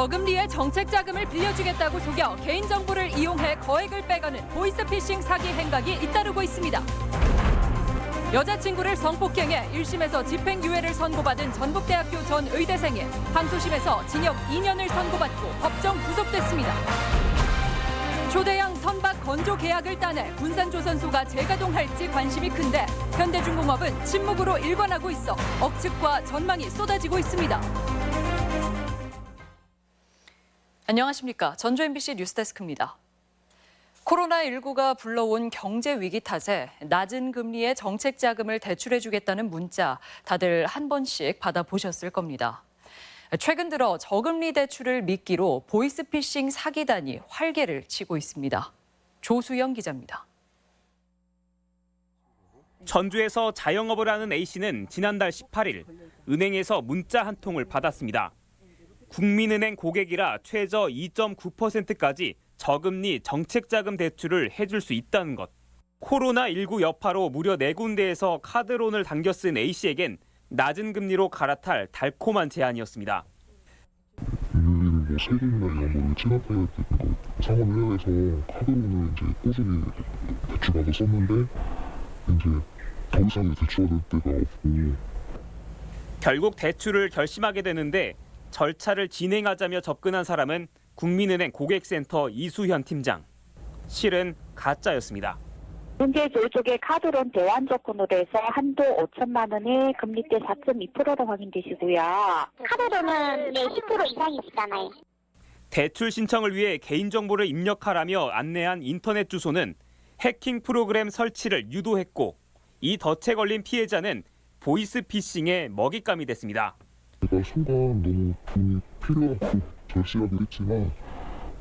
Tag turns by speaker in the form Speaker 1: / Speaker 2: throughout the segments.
Speaker 1: 저금리의 정책 자금을 빌려주겠다고 속여 개인정보를 이용해 거액을 빼가는 보이스피싱 사기 행각이 잇따르고 있습니다. 여자친구를 성폭행해 1심에서 집행유예를 선고받은 전북대학교 전 의대생이 항소심에서 징역 2년을 선고받고 법정 구속됐습니다. 초대형 선박 건조 계약을 따내 군산조선소가 재가동할지 관심이 큰데 현대중공업은 침묵으로 일관하고 있어 억측과 전망이 쏟아지고 있습니다. 안녕하십니까. 전주 MBC 뉴스데스크입니다. 코로나19가 불러온 경제 위기 탓에 낮은 금리의 정책 자금을 대출해주겠다는 문자 다들 한 번씩 받아보셨을 겁니다. 최근 들어 저금리 대출을 미끼로 보이스피싱 사기단이 활개를 치고 있습니다. 조수영 기자입니다.
Speaker 2: 전주에서 자영업을 하는 A씨는 지난달 18일 은행에서 문자 한 통을 받았습니다. 국민은행 고객이라 최저 2.9%까지 저금리 정책자금 대출을 해줄 수 있다는 것. 코로나19 여파로 무려 4군데에서 카드론을 당겨 쓴 A씨에겐 낮은 금리로 갈아탈 달콤한 제안이었습니다.
Speaker 3: 일일이 3개나 이런 거를 체납해야 되고 상환을 해야 해서 카드론을 이제 꾸준히 대출받아 썼는데 이제 더 이상 대출받을 데가 없고
Speaker 2: 결국 대출을 결심하게 되는데 절차를 진행하자며 접근한 사람은 국민은행 고객센터 이수현 팀장. 실은 가짜였습니다.
Speaker 4: 현재 저희 쪽에 카드론 대환 접근으로 돼서 한도 5천만 원에 금리대 4.2%로 확인되시고요.
Speaker 5: 카드론은 10% 이상이시잖아요.
Speaker 2: 대출 신청을 위해 개인정보를 입력하라며 안내한 인터넷 주소는 해킹 프로그램 설치를 유도했고 이 덫에 걸린 피해자는 보이스피싱의 먹잇감이 됐습니다.
Speaker 3: 내가 순간 너무 돈이 필요하고 절실하게 했지만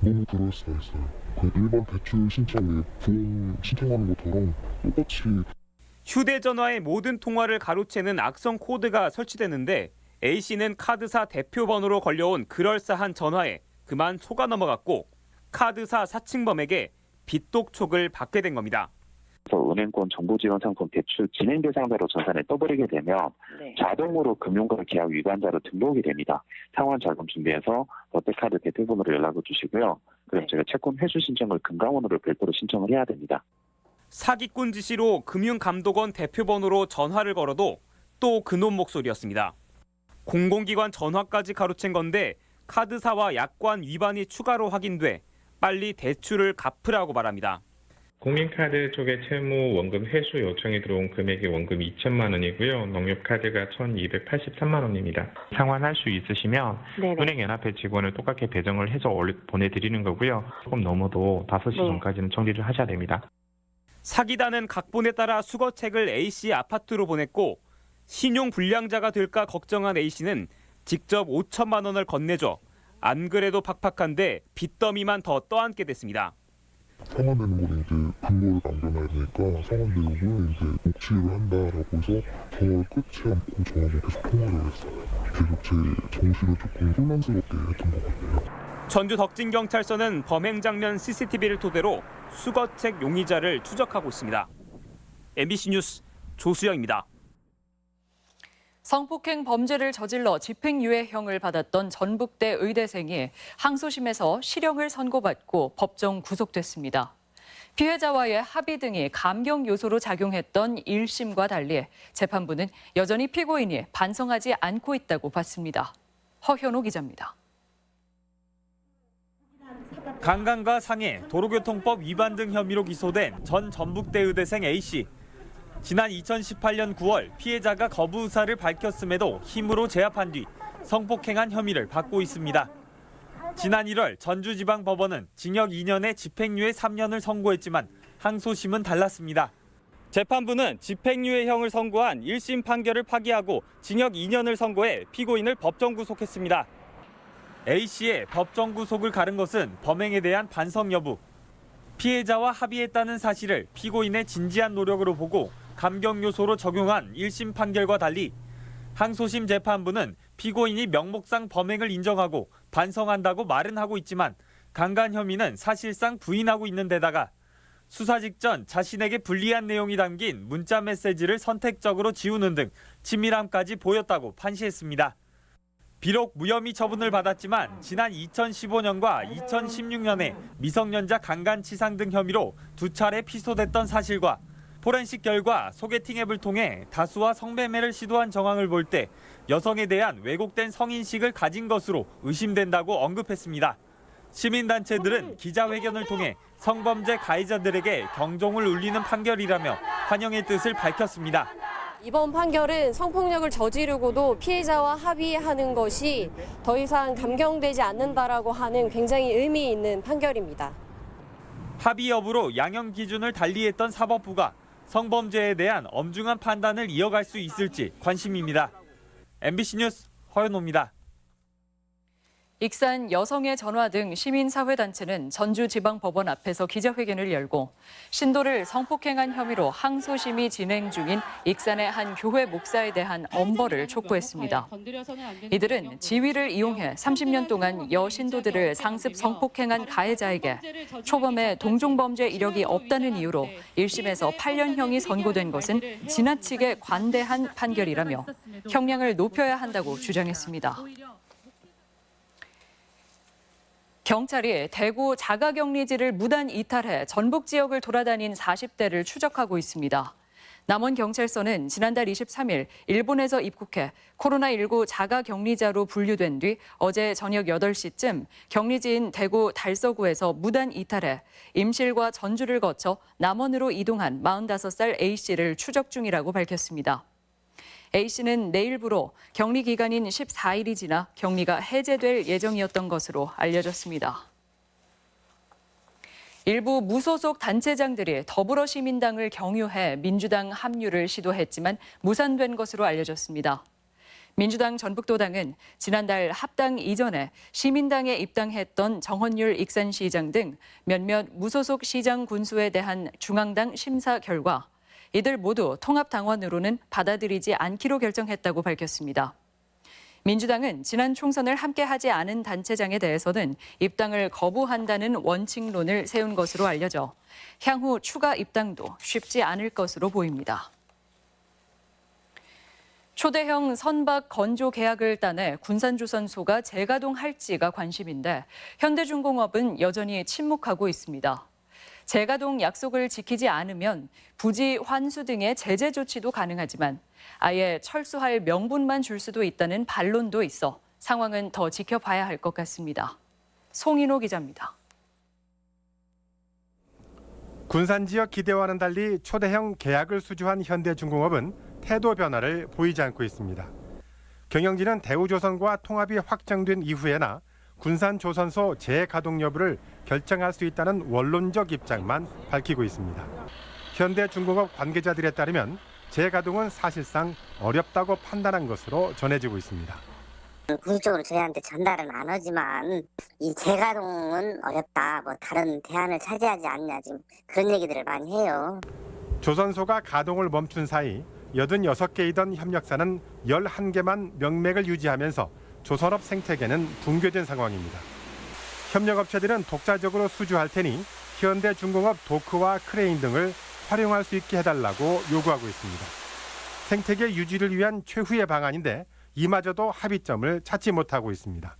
Speaker 3: 너무 그럴싸했어요. 그 일반 대출 신청에 보험 신청하는 것처럼 똑같이
Speaker 2: 휴대전화의 모든 통화를 가로채는 악성 코드가 설치되는데 A씨는 카드사 대표번호로 걸려온 그럴싸한 전화에 그만 속아 넘어갔고 카드사 사칭범에게 빚독촉을 받게 된 겁니다.
Speaker 6: 은행권 정보지원 상품 대출 진행 대상자로 전산에 떠버리게 되면 자동으로 금융권 계약 위반자로 등록이 됩니다. 상환 자금 준비해서 롯데카드 대표번호로 연락을 주시고요. 그럼 제가 채권 회수 신청을 금감원으로 별도로 신청을 해야 됩니다.
Speaker 2: 사기꾼 지시로 금융감독원 대표번호로 전화를 걸어도 또 그놈 목소리였습니다. 공공기관 전화까지 가로챈 건데 카드사와 약관 위반이 추가로 확인돼 빨리 대출을 갚으라고 말합니다.
Speaker 7: 국민카드 쪽에 채무 원금 회수 요청이 들어온 금액이 원금 2천만 원이고요. 농협카드가 1,283만 원입니다. 상환할 수 있으시면 은행연합회 직원을 똑같이 배정을 해서 보내드리는 거고요. 조금 넘어도 5시 전까지는 처리를 하셔야 됩니다.
Speaker 2: 사기단은 각본에 따라 수거책을 A씨 아파트로 보냈고 신용 불량자가 될까 걱정한 A씨는 직접 5천만 원을 건네줘 안 그래도 팍팍한데 빚더미만 더 떠안게 됐습니다.
Speaker 3: 상환되는 거를 이제 근거를 남겨놔야 되니까 상환되려고 이제 녹취를 한다라고 해서 전화를 끊지 않고 저하고 계속 통화를 했어요. 계속 제 정신을 조금 혼란스럽게 했던 것 같아요.
Speaker 2: 전주 덕진경찰서는 범행 장면 CCTV를 토대로 수거책 용의자를 추적하고 있습니다. MBC 뉴스 조수영입니다.
Speaker 1: 성폭행 범죄를 저질러 집행유예형을 받았던 전북대 의대생이 항소심에서 실형을 선고받고 법정 구속됐습니다. 피해자와의 합의 등이 감경 요소로 작용했던 1심과 달리 재판부는 여전히 피고인이 반성하지 않고 있다고 봤습니다. 허현호 기자입니다.
Speaker 2: 강간과 상해, 도로교통법 위반 등 혐의로 기소된 전 전북대 의대생 A씨. 지난 2018년 9월 피해자가 거부 의사를 밝혔음에도 힘으로 제압한 뒤 성폭행한 혐의를 받고 있습니다. 지난 1월 전주지방법원은 징역 2년에 집행유예 3년을 선고했지만 항소심은 달랐습니다. 재판부는 집행유예형을 선고한 1심 판결을 파기하고 징역 2년을 선고해 피고인을 법정 구속했습니다. A씨의 법정 구속을 가른 것은 범행에 대한 반성 여부, 피해자와 합의했다는 사실을 피고인의 진지한 노력으로 보고 감경 요소로 적용한 1심 판결과 달리 항소심 재판부는 피고인이 명목상 범행을 인정하고 반성한다고 말은 하고 있지만 강간 혐의는 사실상 부인하고 있는 데다가 수사 직전 자신에게 불리한 내용이 담긴 문자 메시지를 선택적으로 지우는 등 치밀함까지 보였다고 판시했습니다. 비록 무혐의 처분을 받았지만 지난 2015년과 2016년에 미성년자 강간치상 등 혐의로 2차례 피소됐던 사실과 포렌식 결과 소개팅 앱을 통해 다수와 성매매를 시도한 정황을 볼 때 여성에 대한 왜곡된 성인식을 가진 것으로 의심된다고 언급했습니다. 시민단체들은 기자회견을 통해 성범죄 가해자들에게 경종을 울리는 판결이라며 환영의 뜻을 밝혔습니다.
Speaker 8: 이번 판결은 성폭력을 저지르고도 피해자와 합의하는 것이 더 이상 감경되지 않는다라고 하는 굉장히 의미 있는 판결입니다.
Speaker 2: 합의 여부로 양형 기준을 달리했던 사법부가 성범죄에 대한 엄중한 판단을 이어갈 수 있을지 관심입니다. MBC 뉴스 허연호입니다.
Speaker 1: 익산 여성의 전화 등 시민사회단체는 전주지방법원 앞에서 기자회견을 열고 신도를 성폭행한 혐의로 항소심이 진행 중인 익산의 한 교회 목사에 대한 엄벌을 촉구했습니다. 이들은 지위를 이용해 30년 동안 여신도들을 상습 성폭행한 가해자에게 초범의 동종범죄 이력이 없다는 이유로 1심에서 8년형이 선고된 것은 지나치게 관대한 판결이라며 형량을 높여야 한다고 주장했습니다. 경찰이 대구 자가격리지를 무단 이탈해 전북 지역을 돌아다닌 40대를 추적하고 있습니다. 남원경찰서는 지난달 23일 일본에서 입국해 코로나19 자가격리자로 분류된 뒤 어제 저녁 8시쯤 격리지인 대구 달서구에서 무단 이탈해 임실과 전주를 거쳐 남원으로 이동한 45살 A씨를 추적 중이라고 밝혔습니다. A씨는 내일부로 격리 기간인 14일이 지나 격리가 해제될 예정이었던 것으로 알려졌습니다. 일부 무소속 단체장들이 더불어시민당을 경유해 민주당 합류를 시도했지만 무산된 것으로 알려졌습니다. 민주당 전북도당은 지난달 합당 이전에 시민당에 입당했던 정헌율 익산시장 등 몇몇 무소속 시장 군수에 대한 중앙당 심사 결과 이들 모두 통합당원으로는 받아들이지 않기로 결정했다고 밝혔습니다. 민주당은 지난 총선을 함께하지 않은 단체장에 대해서는 입당을 거부한다는 원칙론을 세운 것으로 알려져 향후 추가 입당도 쉽지 않을 것으로 보입니다. 초대형 선박 건조 계약을 따내 군산조선소가 재가동할지가 관심인데 현대중공업은 여전히 침묵하고 있습니다. 재가동 약속을 지키지 않으면 부지 환수 등의 제재 조치도 가능하지만 아예 철수할 명분만 줄 수도 있다는 반론도 있어 상황은 더 지켜봐야 할 것 같습니다. 송인호 기자입니다.
Speaker 9: 군산 지역 기대와는 달리 초대형 계약을 수주한 현대중공업은 태도 변화를 보이지 않고 있습니다. 경영진은 대우조선과 통합이 확정된 이후에나 군산조선소 재가동 여부를 결정할 수 있다는 원론적 입장만 밝히고 있습니다. 현대중공업 관계자들에 따르면 재가동은 사실상 어렵다고 판단한 것으로 전해지고 있습니다.
Speaker 5: 공식적으로 저희한테 전달은 안 하지만 이 재가동은 어렵다, 다른 대안을 차지하지 않냐 지금 그런 얘기들을 많이 해요.
Speaker 9: 조선소가 가동을 멈춘 사이 86개이던 협력사는 11개만 명맥을 유지하면서 조선업 생태계는 붕괴된 상황입니다. 협력업체들은 독자적으로 수주할 테니 현대중공업 도크와 크레인 등을 활용할 수 있게 해달라고 요구하고 있습니다. 생태계 유지를 위한 최후의 방안인데 이마저도 합의점을 찾지 못하고 있습니다.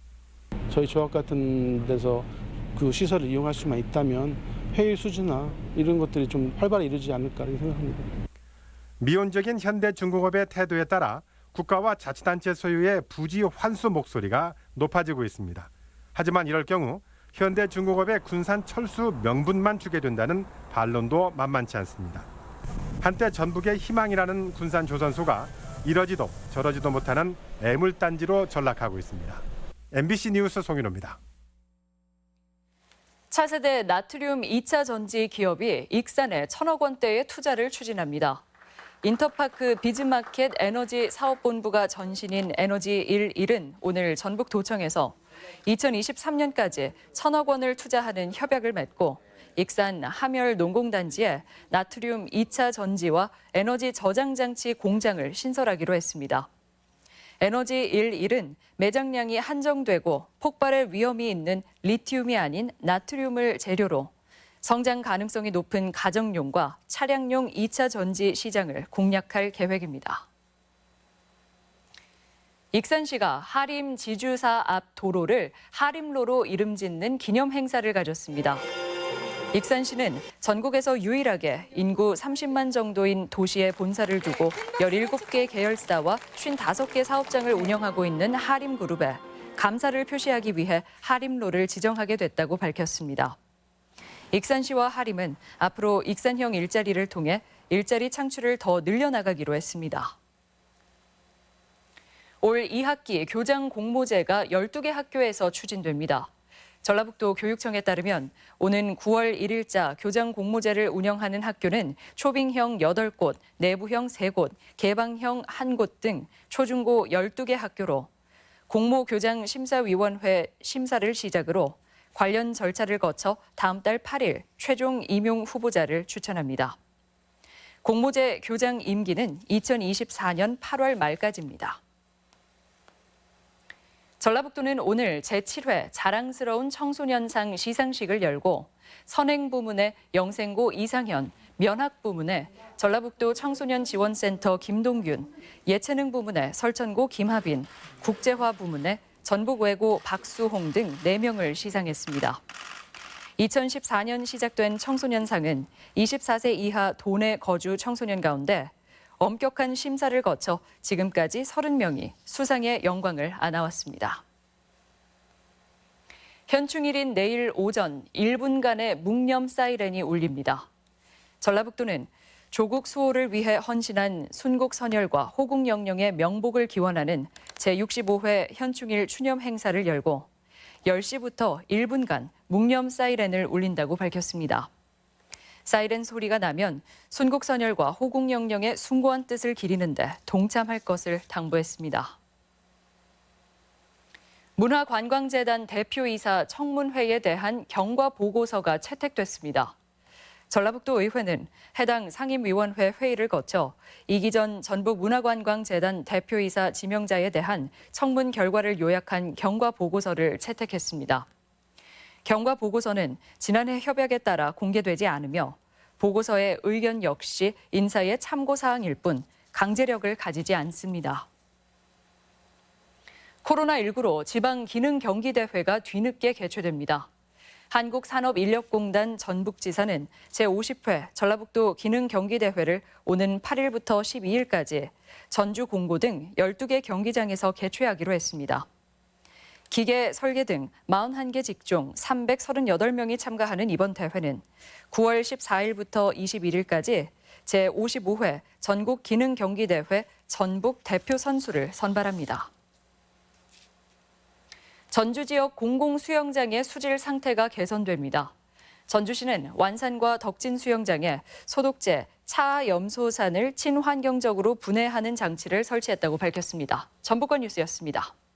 Speaker 10: 저희 조합 같은 데서 그 시설을 이용할 수만 있다면 회의 수주나 이런 것들이 좀 활발히 이루어지지 않을까 생각합니다.
Speaker 9: 미온적인 현대중공업의 태도에 따라 국가와 자치단체 소유의 부지 환수 목소리가 높아지고 있습니다. 하지만 이럴 경우 현대중공업의 군산 철수 명분만 주게 된다는 반론도 만만치 않습니다. 한때 전북의 희망이라는 군산조선소가 이러지도 저러지도 못하는 애물단지로 전락하고 있습니다. MBC 뉴스 송인호입니다.
Speaker 1: 차세대 나트륨 2차 전지 기업이 익산에 1,000억 원대의 투자를 추진합니다. 인터파크 비즈마켓 에너지 사업본부가 전신인 에너지11은 오늘 전북도청에서 2023년까지 1,000억 원을 투자하는 협약을 맺고 익산 함열 농공단지에 나트륨 2차 전지와 에너지 저장 장치 공장을 신설하기로 했습니다. 에너지11은 매장량이 한정되고 폭발의 위험이 있는 리튬이 아닌 나트륨을 재료로 성장 가능성이 높은 가정용과 차량용 2차 전지 시장을 공략할 계획입니다. 익산시가 하림 지주사 앞 도로를 하림로로 이름 짓는 기념 행사를 가졌습니다. 익산시는 전국에서 유일하게 인구 30만 정도인 도시에 본사를 두고 17개 계열사와 55개 사업장을 운영하고 있는 하림그룹에 감사를 표시하기 위해 하림로를 지정하게 됐다고 밝혔습니다. 익산시와 하림은 앞으로 익산형 일자리를 통해 일자리 창출을 더 늘려나가기로 했습니다. 올 2학기 교장 공모제가 12개 학교에서 추진됩니다. 전라북도 교육청에 따르면 오는 9월 1일자 교장 공모제를 운영하는 학교는 초빙형 8곳, 내부형 3곳, 개방형 1곳 등 초중고 12개 학교로 공모교장심사위원회 심사를 시작으로 관련 절차를 거쳐 다음 달 8일 최종 임용 후보자를 추천합니다. 공모제 교장 임기는 2024년 8월 말까지입니다. 전라북도는 오늘 제7회 자랑스러운 청소년상 시상식을 열고 선행 부문의 영생고 이상현, 면학 부문의 전라북도 청소년지원센터 김동균, 예체능 부문의 설천고 김하빈, 국제화 부문의 전북외고 박수홍 등 4명을 시상했습니다. 2014년 시작된 청소년상은 24세 이하 도내 거주 청소년 가운데 엄격한 심사를 거쳐 지금까지 30명이 수상의 영광을 안아왔습니다. 현충일인 내일 오전 1분간의 묵념 사이렌이 울립니다. 전라북도는 조국 수호를 위해 헌신한 순국 선열과 호국 영령의 명복을 기원하는 제65회 현충일 추념 행사를 열고 10시부터 1분간 묵념 사이렌을 울린다고 밝혔습니다. 사이렌 소리가 나면 순국 선열과 호국 영령의 숭고한 뜻을 기리는데 동참할 것을 당부했습니다. 문화관광재단 대표이사 청문회에 대한 경과 보고서가 채택됐습니다. 전라북도 의회는 해당 상임위원회 회의를 거쳐 이기전 전북문화관광재단 대표이사 지명자에 대한 청문 결과를 요약한 경과 보고서를 채택했습니다. 경과 보고서는 지난해 협약에 따라 공개되지 않으며 보고서의 의견 역시 인사의 참고사항일 뿐 강제력을 가지지 않습니다. 코로나19로 지방기능경기대회가 뒤늦게 개최됩니다. 한국산업인력공단 전북지사는 제50회 전라북도 기능경기대회를 오는 8일부터 12일까지 전주 공고 등 12개 경기장에서 개최하기로 했습니다. 기계, 설계 등 41개 직종 338명이 참가하는 이번 대회는 9월 14일부터 21일까지 제55회 전국기능경기대회 전북 대표 선수를 선발합니다. 전주 지역 공공수영장의 수질 상태가 개선됩니다. 전주시는 완산과 덕진 수영장에 소독제, 차염소산을 친환경적으로 분해하는 장치를 설치했다고 밝혔습니다. 전북권 뉴스였습니다.